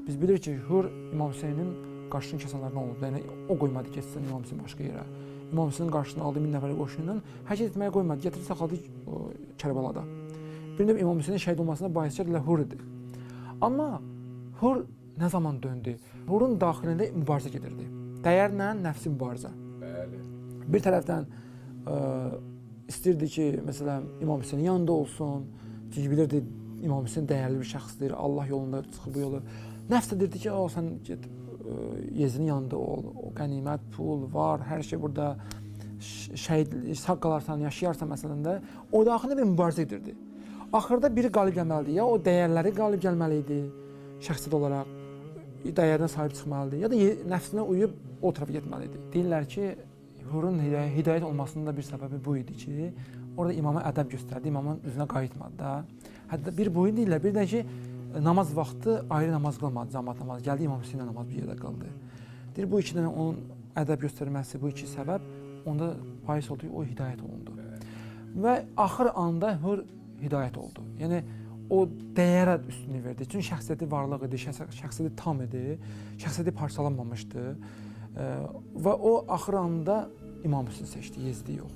Biz bilirik ki, Hür İmam Hüseynin qarşısını kəsənlərdən olub. Yəni o qoymadı keçsin İmam Hüseyn başqa yerə. İmam Hüseynin qarşısına aldığı 1000 nəfərlik qoşunundan hərəkət etməyə qoymadı. Gətirib saxladı Kərbəlada. Bir növ İmam Hüseynin şəhid olmasına bahisçilər Hür idi. Amma Hür nə zaman döndü? Hürün daxilində mübarizə gedirdi. Dəyərlə nəfsi mübarizə. Bəli. Bir tərəfdən istəyirdi ki, məsələn, İmam Hüseynin yanında olsun. Çünki bilirdi, İmam Hüseyin dəyərli bir şəxsdir, Allah yolunda çıxıb bu yolu. Nəfs də deyirdi ki, sən get, Yezidin yanında ol, o qənimət, pul var, hər şey burada, şəhid, sağ qalarsan, yaşayarsan məsələn də, o daxilində bir mübarizə edirdi. Axırda biri qalib gəlməlidir, ya o dəyərləri qalib gəlməli idi, şəxsiyyət olaraq, dəyərinə sahib çıxmalıdır, ya da nəfsinə uyub o tərəfə getməlidir. Deyirlər ki, Hürün hidayət olmasının da bir səbəbi bu idi ki, orada imama ədəb göstərdi, imamın üzünə qayıtmadı da. Hətta bir bu deyirlər, bir də ki, namaz vaxtı ayrı namaz qılmadı, cəmaət namazı. Gəldi İmam Hüseynlə namaz bir yerdə qıldı. Deyir, bu iki dənə onun ədəb göstərməsi, bu iki səbəb onda bais oldu ki, o hidayət olundu. Və axır anda Hür hidayət oldu. Yəni, o dəyərə üstünlük verdi. Çünki şəxsiyyəti varlıq idi, şəxsiyyəti tam idi, şəxsiyyəti parçalanmamışdı. Və o axır anda İmam Hüseyn seçdi, Yezidi yox.